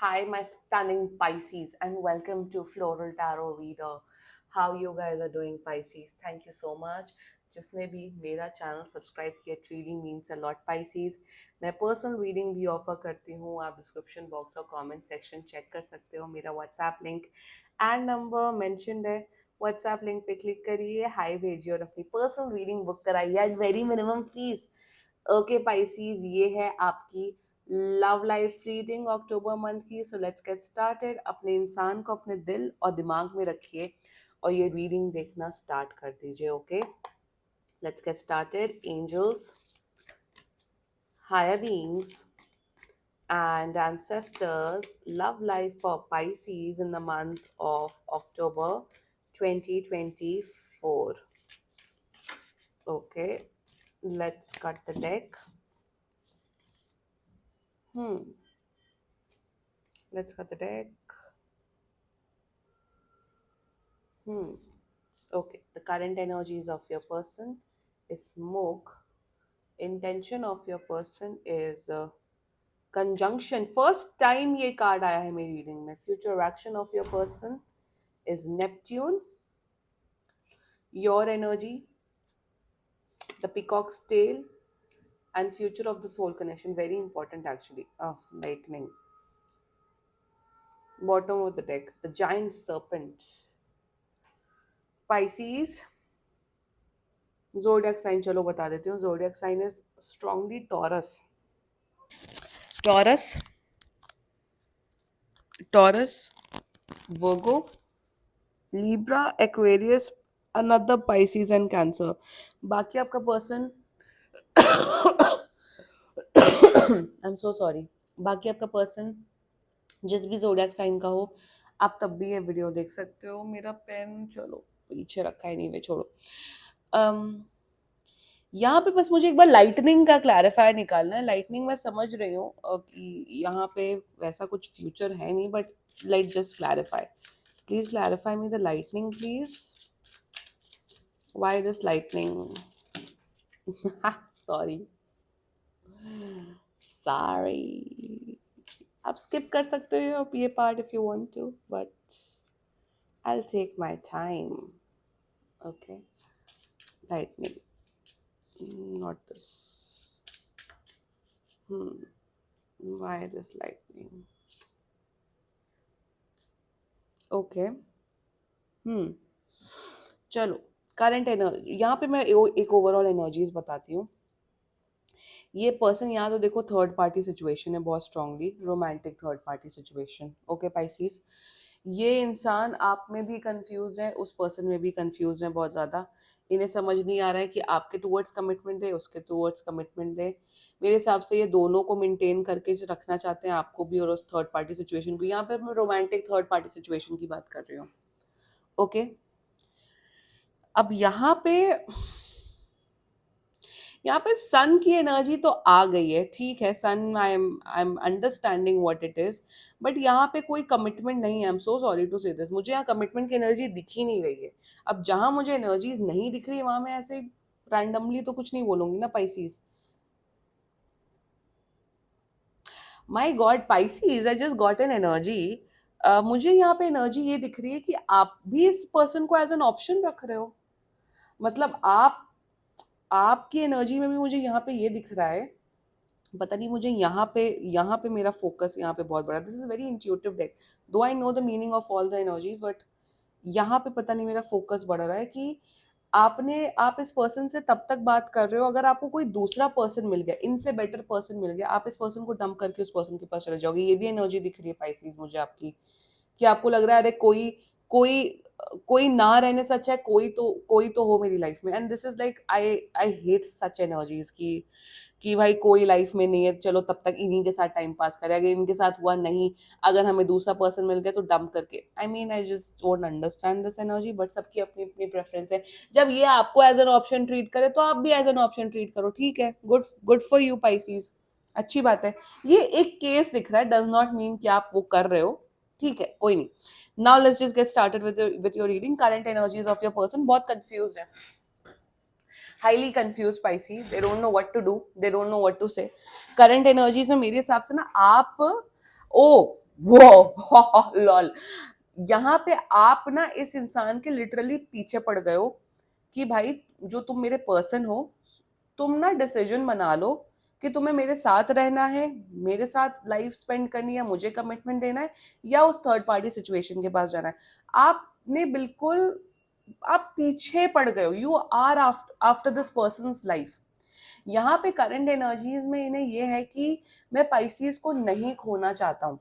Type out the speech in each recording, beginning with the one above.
Hi, my stunning Pisces, and welcome to Floral Tarot Reader. How you guys are doing, Pisces? Thank you so much. जिसने भी मेरा channel subscribe किया, it really means a lot Pisces. मैं personal reading भी offer करती हूँ। आप description box और कमेंट सेक्शन चेक कर सकते हो। मेरा WhatsApp link and number mentioned है। व्हाट्सएप लिंक पे क्लिक करिए, हाई भेजिए और अपनी पर्सनल रीडिंग बुक कराइए at very minimum fees. Okay Pisces, ये है आपकी love life reading October month की। So let's get started. अपने इंसान को अपने दिल और दिमाग में रखिए और ये रीडिंग देखना स्टार्ट कर दीजिए। Okay, let's get started. Angels, higher beings and ancestors, love life for Pisces in the month of October 2024. Okay, let's cut the deck. Let's cut the deck. Okay, the current energies of your person is smoke. Intention of your person is conjunction. First time ये card आया है मेरी reading में. Future action of your person is Neptune. Your energy, the peacock's tail, and future of the soul connection. Very important actually. Oh, lightning. Bottom of the deck, the giant serpent. Pisces. Zodiac sign चलो बता देती हूँ. Zodiac sign is strongly Taurus. Taurus, Virgo, Libra, Aquarius, another Pisces and Cancer. बाकी आपका person I am so sorry, बाकी आपका person जिस भी जोडियक साइन का हो, आप तब भी ये वीडियो देख सकते हो। मेरा पेन चलो पीछे रखा है, नहीं वे छोड़ो। यहाँ पे बस मुझे एक बार लाइटनिंग का क्लैरिफायर निकालना है। लाइटनिंग मैं समझ रही हूँ कि यहाँ पे वैसा कुछ फ्यूचर है नहीं, but let just clarify. Please clarify me the lightning please. Why this lightning? Sorry sorry, आप स्किप कर सकते हो ये part if you want to, but I will take my time. Okay, lightning, not this. Why this lightning? Okay. चलो, current energy यहाँ पे मैं एक ओवरऑल एनर्जीज बताती हूँ। ये पर्सन यहाँ तो देखो थर्ड पार्टी सिचुएशन है, बहुत strongly romantic third party situation. Okay Pisces, ये इंसान आप में भी कंफ्यूज है, उस पर्सन में भी कंफ्यूज है बहुत ज़्यादा। इन्हें समझ नहीं आ रहा है कि आपके टूवर्ड्स कमिटमेंट दे, उसके टूवर्ड्स कमिटमेंट दे। मेरे हिसाब से ये दोनों को मेंटेन करके रखना चाहते हैं, आपको भी और उस थर्ड पार्टी सिचुएशन को। यहाँ पे मैं रोमांटिक थर्ड पार्टी सिचुएशन की बात कर रही हूँ। ओके, अब यहाँ पे सन की एनर्जी तो आ गई है, ठीक है। Son, I am understanding what it is, but यहाँ पे कोई कमिटमेंट नहीं है। I am so sorry to say this, मुझे यहाँ कमिटमेंट की एनर्जी दिख ही नहीं रही है। अब जहां मुझे एनर्जीज नहीं दिख रही वहां मैं ऐसे रैंडमली तो कुछ नहीं बोलूंगी ना Pisces. My God Pisces, I just got an energy. मुझे यहाँ पे एनर्जी ये दिख रही है कि आप भी इस पर्सन को एज एन ऑप्शन रख रहे हो। मतलब आपकी एनर्जी में भी मुझे यहाँ पे ये दिख रहा है। पता नहीं, मुझे यहाँ पे मेरा फोकस यहाँ पे बहुत बड़ा। This is very intuitive deck, though I know the meaning of all the energies, but यहाँ पे पता नहीं मेरा फोकस बढ़ रहा है कि आप इस पर्सन से तब तक बात कर रहे हो अगर आपको कोई दूसरा पर्सन मिल गया, इनसे बेटर पर्सन मिल गया, आप इस पर्सन को डंप करके उस पर्सन के पास चले जाओगे। ये भी एनर्जी दिख रही है पाइसीज मुझे आपकी, कि आपको लग रहा है अरे कोई कोई ना रहने से अच्छा है कोई तो हो मेरी लाइफ में। And this is like I hate such energies कि भाई कोई लाइफ में नहीं है, चलो तब तक इन्हीं के साथ टाइम पास करें, अगर इनके साथ हुआ नहीं, अगर हमें दूसरा पर्सन मिल गया तो डंप करके। I mean I just don't understand this energy, but सबकी अपनी अपनी प्रेफरेंस है। जब ये आपको एज एन ऑप्शन ट्रीट करे तो आप भी एज एन ऑप्शन ट्रीट करो, ठीक है। गुड फॉर यू पाइसीज, अच्छी बात है। ये एक केस दिख रहा है, डज नॉट मीन कि आप वो कर रहे हो, ठीक है, कोई नहीं। Now let's just get started with your reading. Current energies of your person बहुत कंफ्यूज है, highly confused Pisces, they don't know what to do, they don't know what to say। current energies में मेरे हिसाब से ना आप, ओ वो lol, यहाँ पे आप ना इस इंसान के लिटरली पीछे पड़ गए हो कि भाई जो तुम मेरे पर्सन हो, तुम ना डिसीजन बना लो कि तुम्हें मेरे साथ रहना है, मेरे साथ लाइफ स्पेंड करनी है, मुझे कमिटमेंट देना है, या उस थर्ड पार्टी सिचुएशन के पास जाना है। आपने बिल्कुल, आप पीछे पड़ गए हो, you are after this person life. यहाँ पे करंट एनर्जीज में इन्हें ये है कि मैं पाइसिस को नहीं खोना चाहता हूँ,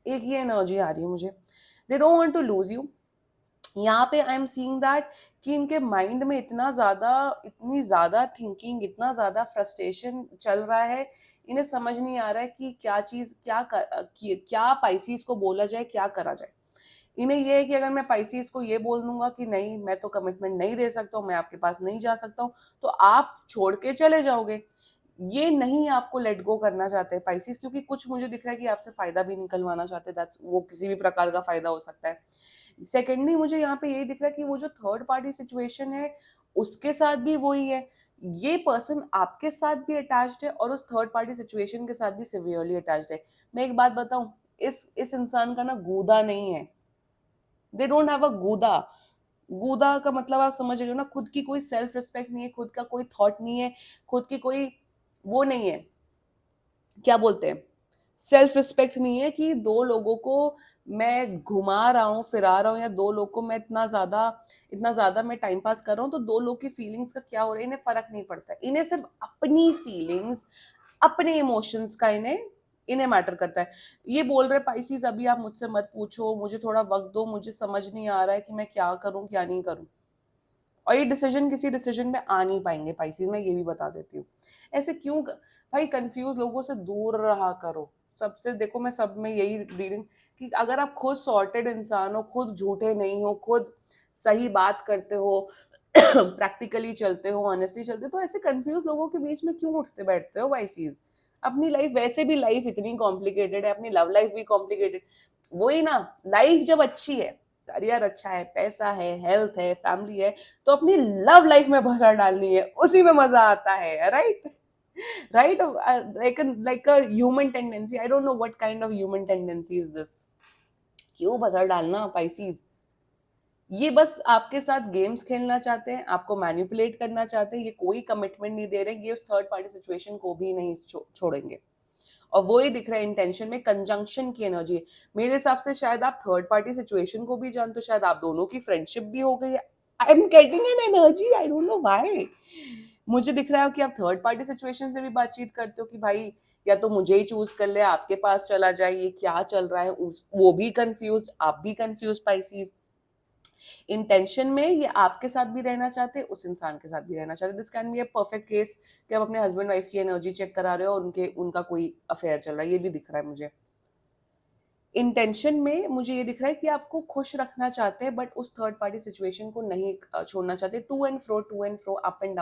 एक ये एनर्जी आ रही है मुझे। They don't want to lose you. यहाँ पे आई एम सीइंग दैट कि इनके माइंड में इतनी ज्यादा थिंकिंग, इतना ज्यादा फ्रस्ट्रेशन चल रहा है, इन्हें समझ नहीं आ रहा है कि क्या चीज क्या पाइसिस को बोला जाए, क्या करा जाए। इन्हें ये है कि अगर मैं पाइसिस को ये बोल दूंगा कि नहीं मैं तो कमिटमेंट नहीं दे सकता हूँ, मैं आपके पास नहीं जा सकता हूँ, तो आप छोड़ के चले जाओगे। ये नहीं आपको लेट गो करना चाहते हैं पाइसिस, क्योंकि कुछ मुझे दिख रहा है कि आपसे फायदा भी निकलवाना चाहते हैं। दैट्स, वो किसी भी प्रकार का फायदा हो सकता है। सेकेंडली मुझे यहाँ पे यही दिख रहा है कि वो जो थर्ड पार्टी सिचुएशन है उसके साथ भी वही है। ये पर्सन आपके साथ भी अटैच्ड है और उस थर्ड पार्टी सिचुएशन के साथ भी सिवियरली अटैच्ड है। मैं एक बात बताऊं, इस इंसान का ना गूदा नहीं है। दे डोंट हैव अ गूदा। गूदा का मतलब आप समझ रहे हो ना, खुद की कोई सेल्फ रिस्पेक्ट नहीं है, खुद का कोई थॉट नहीं है, खुद की कोई वो नहीं है, क्या बोलते हैं, सेल्फ रिस्पेक्ट नहीं है कि दो लोगों को मैं घुमा रहा हूँ, फिरा रहा हूँ, या दो लोग को मैं इतना ज्यादा मैं टाइम पास कर रहा हूँ, तो दो लोग की फीलिंग्स का क्या हो रहा है इन्हें फर्क नहीं पड़ता है। इन्हें सिर्फ अपनी फीलिंग्स, अपने इमोशंस का इन्हें इन्हें मैटर करता है। ये बोल रहे पाइसीज अभी आप मुझसे मत पूछो, मुझे थोड़ा वक्त दो, मुझे समझ नहीं आ रहा है कि मैं क्या करूं क्या नहीं करूं। और ये डिसीजन किसी डिसीजन में आ नहीं पाएंगे पाइसीज, मैं ये भी बता देती हूँ। ऐसे क्यों भाई, कंफ्यूज लोगों से दूर रहा करो सबसे। देखो मैं सब में यही रीडिंग कि अगर आप खुद सॉर्टेड इंसान हो, खुद झूठे नहीं हो, खुद सही बात करते हो, प्रैक्टिकली चलते हो, ऑनेस्टली चलते हो, तो ऐसे कंफ्यूज लोगों के बीच में क्यों उठते बैठते हो वाइसीज। अपनी लाइफ, वैसे भी लाइफ इतनी कॉम्प्लिकेटेड है, अपनी लव लाइफ भी कॉम्प्लिकेटेड। वही ना, लाइफ जब अच्छी है, करियर अच्छा है, पैसा है, हेल्थ है, फैमिली है, तो अपनी लव लाइफ में भसड़ डालनी है, उसी में मजा आता है, right? Right, like a human tendency, I don't know what kind of human tendency is this। क्यों भसड़ डालना पाइसीज। ये बस आपके साथ गेम्स खेलना चाहते हैं, आपको मैनिपुलेट करना चाहते हैं, ये कोई कमिटमेंट नहीं दे रहे, ये उस थर्ड पार्टी सिचुएशन को भी नहीं छोड़ेंगे। और वो ही दिख रहा है इंटेंशन में, कंजंक्शन की एनर्जी। मेरे हिसाब से शायद आप थर्ड पार्टी सिचुएशन को भी जानते हो, शायद आप दोनों की फ्रेंडशिप भी हो गई है। I am getting an energy, I don't know why. मुझे दिख रहा है कि आप थर्ड पार्टी सिचुएशन से भी बातचीत करते हो कि भाई या तो मुझे ही चूज कर ले, आपके पास चला जाए, ये क्या चल रहा है, वो भी कंफ्यूज, आप भी कंफ्यूज पाइसीज। इंटेंशन में ये आपके साथ भी रहना चाहते हैं, उस इंसान के साथ भी रहना चाहते हैं। This can be a perfect case कि आप अपने हस्बैंड वाइफ की एनर्जी चेक करा रहे हो और उनका कोई अफेयर चल रहा है, ये भी दिख रहा है मुझे। इंटेंशन में मुझे ये दिख रहा है कि आपको खुश रखना चाहते हैं, बट उस थर्ड पार्टी सिचुएशन को नहीं छोड़ना चाहते। To and fro, up and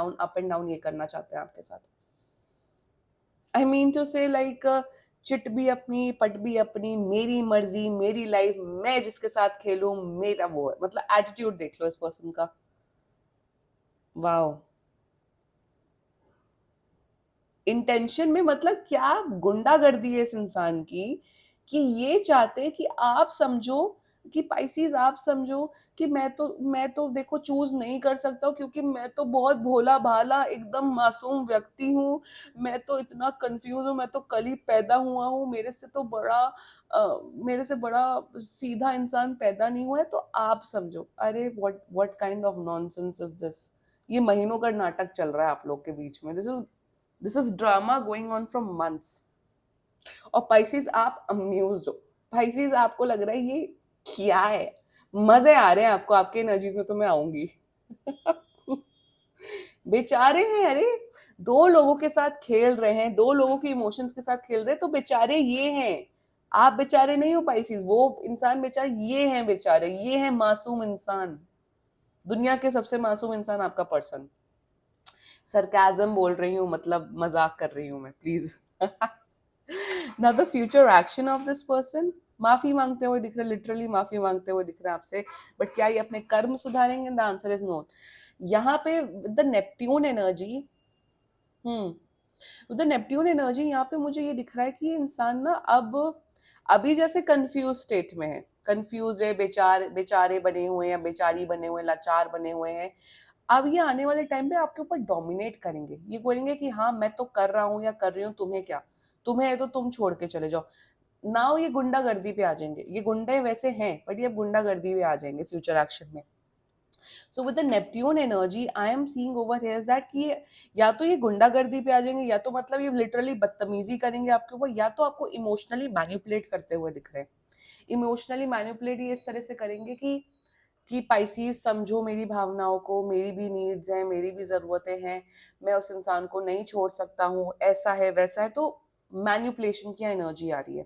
down ये करना चाहते हैं आपके साथ। I mean to say like, चिट भी अपनी, पट भी अपनी, मेरी मर्जी, मेरी लाइफ, मैं जिसके साथ खेलूं मेरा वो है, मतलब एटीट्यूड देख लो इस पर्सन का। वाओ। इंटेंशन में मतलब क्या गुंडागर्दी है इस इंसान की, कि ये चाहते कि आप समझो, कि पाइसीज आप समझो कि मैं तो देखो चूज नहीं कर सकता क्योंकि मैं तो बहुत भोला भाला एकदम मासूम व्यक्ति हूँ। मैं तो इतना कंफ्यूज हूँ, मैं तो कल ही पैदा हुआ हूँ, मेरे से बड़ा सीधा इंसान पैदा नहीं हुआ है, तो आप समझो। अरे what kind of nonsense is this. ये महीनों का नाटक चल रहा है आप लोग के बीच में। This is drama going on from months. और पाइसेस आप अम्यूज्ड हो। पाइसेस आपको लग रहा है ये क्या है, मजे आ रहे हैं आपको, आपके एनर्जीज में तो मैं आऊंगी। बेचारे हैं, अरे दो लोगों के साथ खेल रहे हैं, दो लोगों के इमोशंस के साथ खेल रहे हैं, तो बेचारे ये हैं। आप बेचारे नहीं हो पाइसेस, वो इंसान बेचारे ये हैं, बेचारे ये हैं मासूम इंसान। दुनिया के सबसे मासूम इंसान आपका पर्सन। सरकाजम बोल रही हूँ, मतलब मजाक कर रही हूँ मैं, प्लीज। ना the future action of this person, माफी मांगते हुए दिख रहे, लिटरली माफी मांगते हुए दिख रहे हैं आपसे, बट क्या ये अपने कर्म सुधारेंगे? The answer is no. यहाँ पे the Neptune energy, the Neptune energy यहाँ पे मुझे ये दिख रहा है कि इंसान ना अब अभी जैसे कंफ्यूज स्टेट में है, कंफ्यूज है, बेचारे बने हुए हैं, बेचारी बने हुए हैं, लाचार बने हुए हैं। अब ये आने वाले टाइम पे आपके ऊपर डोमिनेट करेंगे, ये बोलेंगे कि हाँ मैं तो कर रहा हूँ या कर रही हूँ, तुम्हें क्या, तुम्हें है तो तुम छोड़ के चले जाओ। नाउ ये गुंडागर्दी पे आ जाएंगे, ये गुंडे वैसे हैं बट ये अब गुंडागर्दी पे आ जाएंगे फ्यूचर एक्शन में। So with the Neptune energy I am seeing over here that कि या तो ये गुंडागर्दी पे आ जाएंगे, या तो मतलब ये लिटरली बदतमीजी करेंगे आपके ऊपर, या तो आपको इमोशनली मैनिपुलेट करते हुए दिख रहे हैं। इमोशनली मैनिपुलेट ये इस तरह से करेंगे कि पाइसीज समझो मेरी भावनाओं को, मेरी भी नीड्स हैं, मेरी भी ज़रूरतें हैं, मैं उस इंसान को नहीं छोड़ सकता हूँ, ऐसा है वैसा है। तो मैनिपुलेशन की एनर्जी आ रही है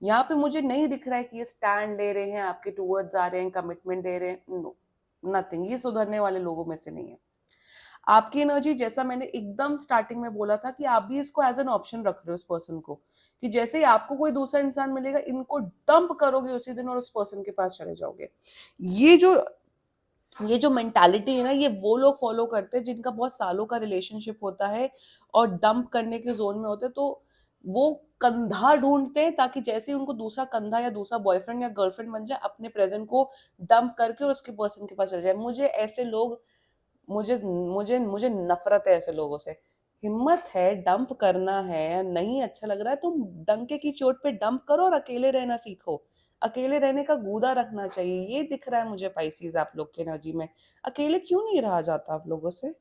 यहाँ पे। मुझे नहीं दिख रहा है कि ये स्टैंड ले रहे हैं आपके टूवर्ड्स, आ रहे हैं, कमिटमेंट दे रहे हैं, नो नथिंग। ये सुधरने वाले लोगों में से नहीं है। आपकी एनर्जी, जैसा मैंने एकदम स्टार्टिंग में बोला था कि आप भी इसको एज एन ऑप्शन रख रहे हो इस पर्सन को, कि जैसे ही आपको कोई दूसरा इंसान मिलेगा इनको डंप करोगे उसी दिन और उस पर्सन के पास चले जाओगे। ये जो ये जो मेंटालिटी है ना, ये वो लोग फॉलो करते हैं जिनका बहुत सालों का रिलेशनशिप होता है और डंप करने के जोन में होते हैं। तो वो कंधा ढूंढते हैं ताकि जैसे ही उनको दूसरा कंधा या दूसरा बॉयफ्रेंड या गर्लफ्रेंड बन जाए, अपने प्रेजेंट को डंप करके और उसके पर्सन के पास चले जाए। मुझे ऐसे लोग, मुझे मुझे मुझे नफरत है ऐसे लोगों से। हिम्मत है, डंप करना है, नहीं अच्छा लग रहा है, तुम डंके की चोट पे डंप करो और अकेले रहना सीखो। अकेले रहने का गूदा रखना चाहिए, ये दिख रहा है मुझे पाइसीज आप लोग की एनर्जी में। अकेले क्यों नहीं रहा जाता आप लोगों से?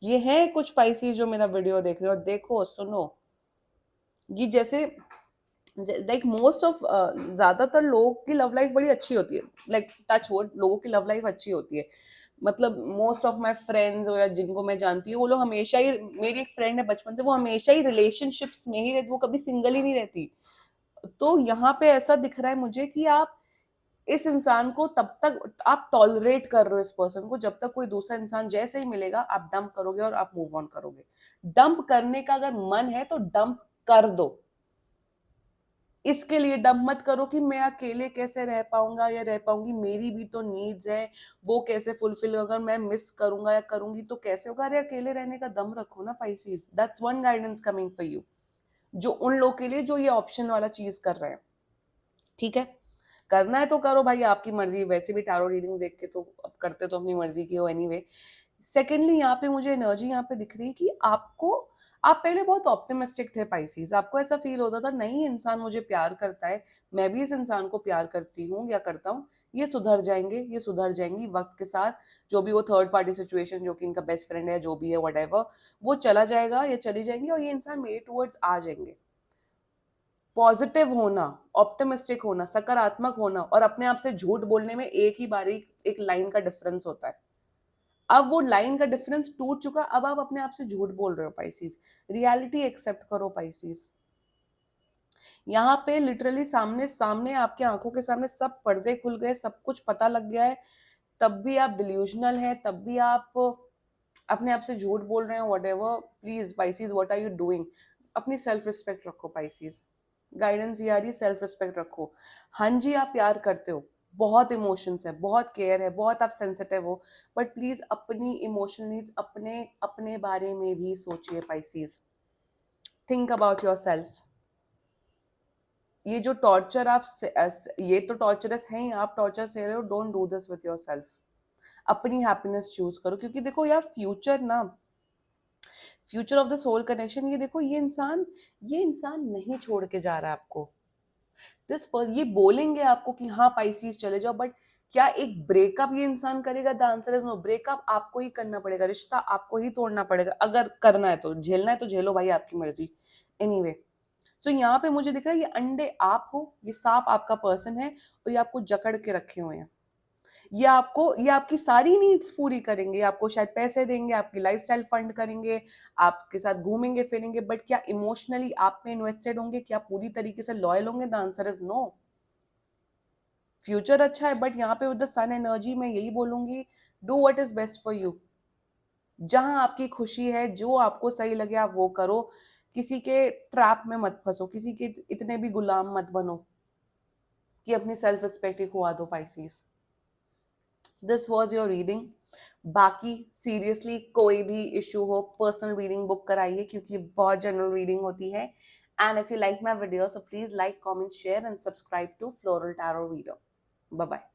ये है कुछ पाइसीज जो मेरा वीडियो देख रहे हो, देखो सुनो। ये जैसे लाइक मोस्ट ऑफ ज्यादातर लोगों की लव लाइफ बड़ी अच्छी होती है, लाइक टच वुड लोगों की लव लाइफ अच्छी होती है। मतलब मोस्ट ऑफ माय फ्रेंड्स या जिनको मैं जानती हूँ वो लोग हमेशा ही, मेरी एक फ्रेंड है बचपन से, वो हमेशा ही रिलेशनशिप्स में ही रहती, वो कभी सिंगल ही नहीं रहती। तो यहाँ पे ऐसा दिख रहा है मुझे कि आप इस इंसान को तब तक आप टॉलरेट कर रहे हो इस पर्सन को, जब तक कोई दूसरा इंसान जैसे ही मिलेगा आप डंप करोगे और आप मूव ऑन करोगे। डंप करने का अगर मन है तो डंप कर दो। इसके लिए डंप मत करो कि मैं अकेले कैसे रह पाऊंगा या रह पाऊंगी, मेरी भी तो नीड्स है, वो कैसे फुलफिल, अगर मैं मिस करूंगा या करूंगी तो कैसे होगा। अरे अकेले रहने का दम रखो ना Pisces, that's one guidance coming for you, जो उन लोगों के लिए जो ये ऑप्शन वाला चीज कर रहे हैं। ठीक है, करना है तो करो भाई, आपकी मर्जी। वैसे भी टैरो रीडिंग देख के तो अब करते तो अपनी मर्जी की हो एनीवे। सेकेंडली यहाँ पे मुझे एनर्जी यहाँ पे दिख रही है कि आपको, आप पहले बहुत ऑप्टिमिस्टिक थे पाइसीज, आपको ऐसा फील होता था नहीं इंसान मुझे प्यार करता है, मैं भी इस इंसान को प्यार करती हूँ या करता हूँ, ये सुधर जाएंगे, ये सुधर जाएंगी वक्त के साथ। जो भी वो थर्ड पार्टी सिचुएशन, जो कि इनका बेस्ट फ्रेंड है, जो भी है व्हाटएवर, वो चला जाएगा या चली जाएंगी और ये इंसान मेरे टूवर्ड्स आ जाएंगे। पॉजिटिव होना, ऑप्टिमिस्टिक होना, सकारात्मक होना और अपने आप से झूठ बोलने में एक ही बारी एक लाइन का डिफरेंस होता है। अब वो लाइन का डिफरेंस टूट चुका, अब आप अपने आप से झूठ बोल रहे हो पाइसीज। रियलिटी एक्सेप्ट करो पाइसीज। यहाँ पे लिटरली सामने सामने आपके आंखों के सामने सब पर्दे खुल गए, सब कुछ पता लग गया है, तब भी आप डिल्यूजनल है, तब भी आप अपने आप से झूठ बोल रहे हो। Whatever, please Pisces what are you doing? अपनी सेल्फ रिस्पेक्ट रखो पाइसीज। गाइडेंस ये आ रही, सेल्फ रिस्पेक्ट रखो। हाँ जी आप प्यार करते हो, बहुत इमोशंस है, बहुत केयर है, बहुत आप सेंसिटिव हो, बट प्लीज अपनी इमोशनल नीड्स, अपने अपने बारे में भी सोचिए Pisces. Think about your self. ये जो टॉर्चर आप ये तो टॉर्चरस है ही, आप टॉर्चर से रहे हो, don't do this with yourself. अपनी हैप्पीनेस चूज करो, क्योंकि देखो यार फ्यूचर ना, future of the soul connection, ये देखो ये इंसान नहीं छोड़ के जा रहा है आपको। ये बोलेंगे आपको कि हाँ पाइसीज चले जाओ, बट क्या एक ब्रेकअप ये इंसान करेगा? The answer is no. Breakup आपको ही करना पड़ेगा, रिश्ता आपको ही तोड़ना पड़ेगा। अगर करना है तो, झेलना है तो झेलो भाई, आपकी मर्जी। एनीवे, सो यहाँ पे मुझे दिख रहा है ये अंडे आप हो, ये सांप आपका पर्सन है और ये आपको जकड़ के रखे हुए हैं। ये आपकी सारी नीड्स पूरी करेंगे, आपको शायद पैसे देंगे, आपकी लाइफस्टाइल फंड करेंगे, आपके साथ घूमेंगे फिरेंगे, बट क्या इमोशनली आप में इन्वेस्टेड होंगे? क्या पूरी तरीके से लॉयल होंगे? The answer is no. Future अच्छा है, बट यहाँ पे विद द सन एनर्जी मैं यही बोलूंगी, do what is best for you. जहां आपकी खुशी है, जो आपको सही लगे आप वो करो। किसी के ट्रैप में मत फंसो, किसी के इतने भी गुलाम मत बनो कि अपनी सेल्फ रिस्पेक्ट ही खुआ दो Pisces. This was your reading. बाकी सीरियसली कोई भी इशू हो, पर्सनल रीडिंग बुक कराइए, क्योंकि बहुत जनरल रीडिंग होती है And if you like my video, so please like, comment, share, and subscribe to Floral Tarot Reader. Bye bye.